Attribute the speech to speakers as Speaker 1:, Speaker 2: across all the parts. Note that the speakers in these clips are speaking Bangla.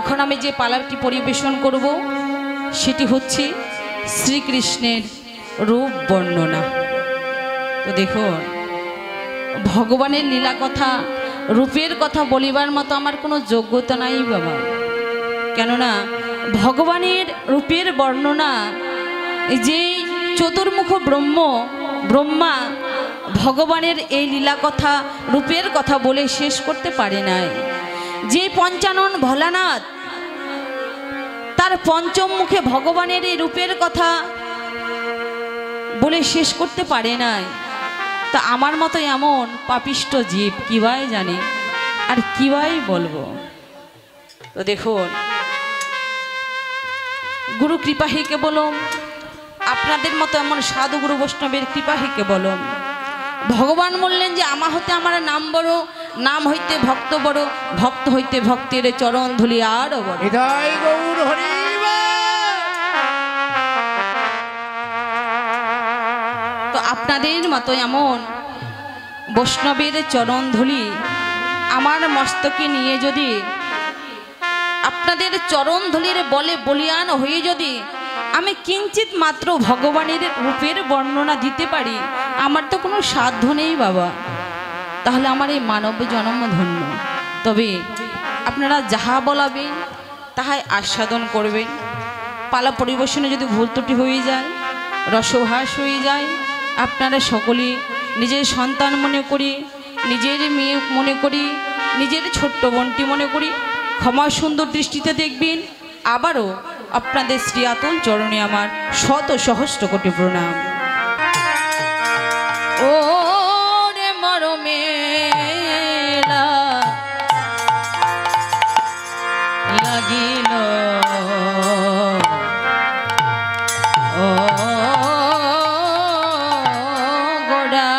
Speaker 1: এখন আমি যে পালাটি পরিবেশন করব সেটি হচ্ছে শ্রীকৃষ্ণের রূপ বর্ণনা। তো দেখুন, ভগবানের লীলা কথা, রূপের কথা বলিবার মতো আমার কোনো যোগ্যতা নাই বাবা। কেননা ভগবানের রূপের বর্ণনা যে চতুর্মুখ ব্রহ্মা ভগবানের এই লীলা কথা, রূপের কথা বলে শেষ করতে পারে নাই। যে পঞ্চানন ভোলানাথ তার পঞ্চম মুখে ভগবানের এই রূপের কথা বলে শেষ করতে পারে নাই। তা আমার মতো এমন পাপিষ্ট জীব কিভাই জানি আর কিভাই বলবো। তো দেখুন, গুরু কৃপাহি কেবলম, আপনাদের মতো এমন সাধু গুরু বৈষ্ণবের কৃপাহি কেবলম। ভগবান বললেন যে আমা হতে আমার নাম বড়, নাম হইতে ভক্ত বড়, ভক্ত হইতে ভক্তের চরণ ধুলি আরো বড়। তো আপনাদের মতো এমন বৈষ্ণবের চরণ ধুলি আমার মস্তকে নিয়ে যদি আপনাদের চরণ ধুলির বলে বলিয়ান হয়ে যদি আমি কিঞ্চিত মাত্র ভগবানের রূপের বর্ণনা দিতে পারি, আমার তো কোনো সাধ্য নেই বাবা। তাহলে আমার এই মানব জন্ম ধন্য। তবে আপনারা যাহা বলাবেন তাহাই আস্বাদন করবেন। পালা পরিবেশনে যদি ভুল ত্রুটি হয়ে যায়, রসভাস হয়ে যায়, আপনারা সকলে নিজের সন্তান মনে করি, নিজের মেয়ে মনে করি, নিজের ছোট্ট বোনটি মনে করি, ক্ষমা সুন্দর দৃষ্টিতে দেখবেন। আবারও আপনাদের শ্রী আতুল চরণে আমার শত সহস্র কোটি প্রণাম। ও রে মরমেলা লাগিল, ও গোড়া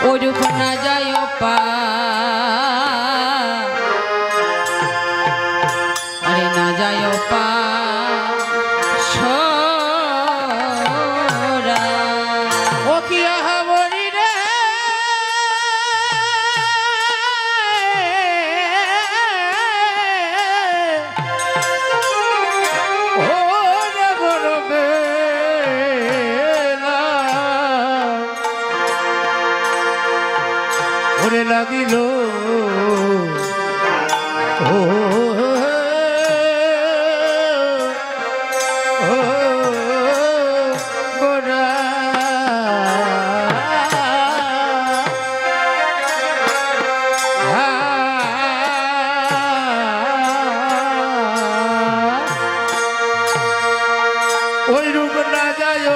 Speaker 1: ওরূপ না যায় পা, আরে না যায় পা ছোরা। ও কি আহামরি রে ও রে মরমেলা ওরে লাগিল, ও গোরা ওই রূপ না যায়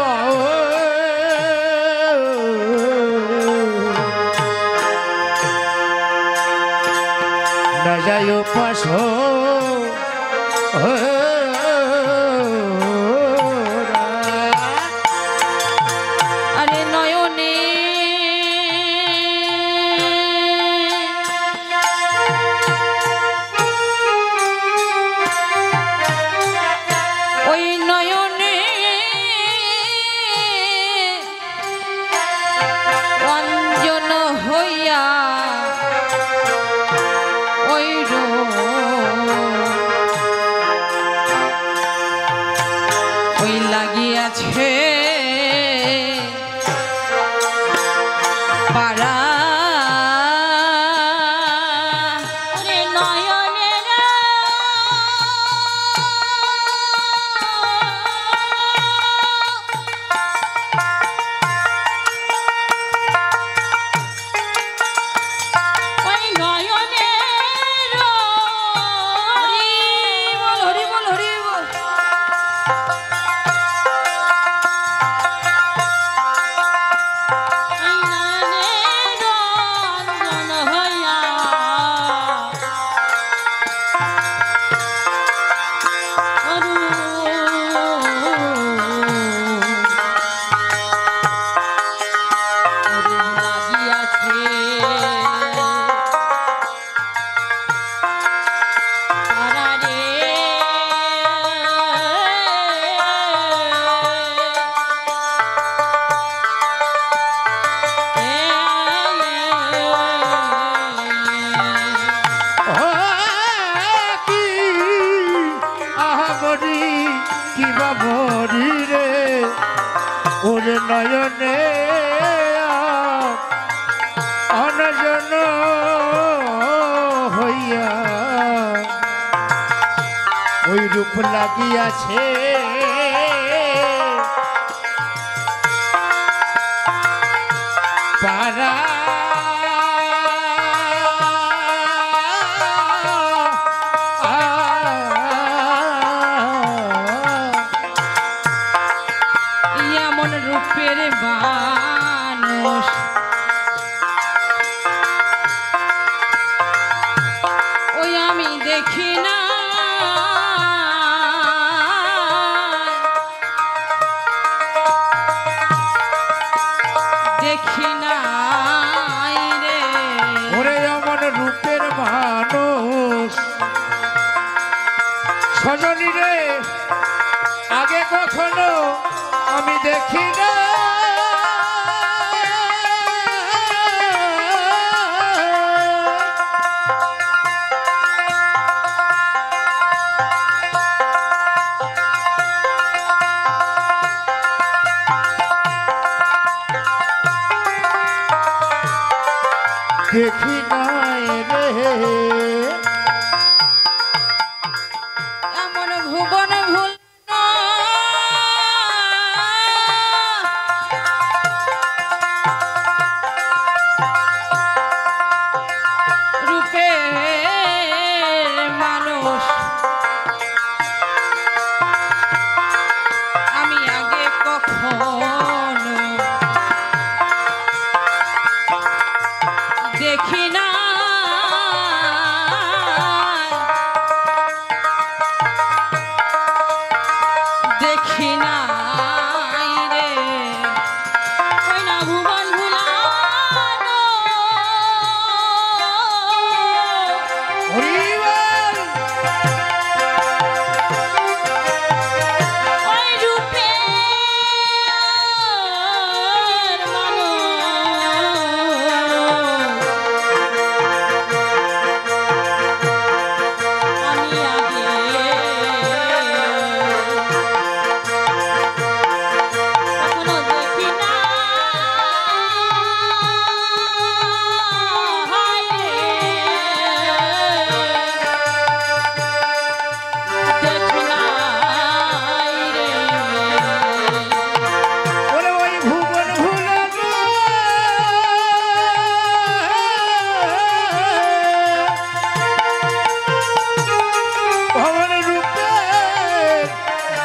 Speaker 1: না যায় পাশ, আরে নয়নে ওই নয়নে অঞ্জন হইয়া ওই ওই লাগিয়াছে পারা
Speaker 2: নয়নে অনজন হইয়া ওই রূপ লাগিয়াছে পারা
Speaker 1: এমন রূপের মানুষ ওই আমি দেখি না দেখি না রে
Speaker 2: ওরে এমন রূপের মানুষ সজনী রে আগে কখনো আমি দেখি না দেখি নাই রে
Speaker 1: এমন ভুবন ভুল রূপের মানুষ আমি আগে কখনো দেখি না দেখি না রে ওই না ভুবন ভুলানো ওই রূপের মানুষ আমি আগে কখনো দেখি না হায় রে দেখি না রে
Speaker 2: ওরে ওই ভুবন ভুলানো ভবন রূপের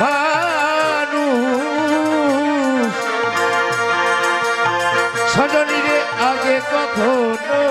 Speaker 2: মানুষ সজনী রে আগে কখনো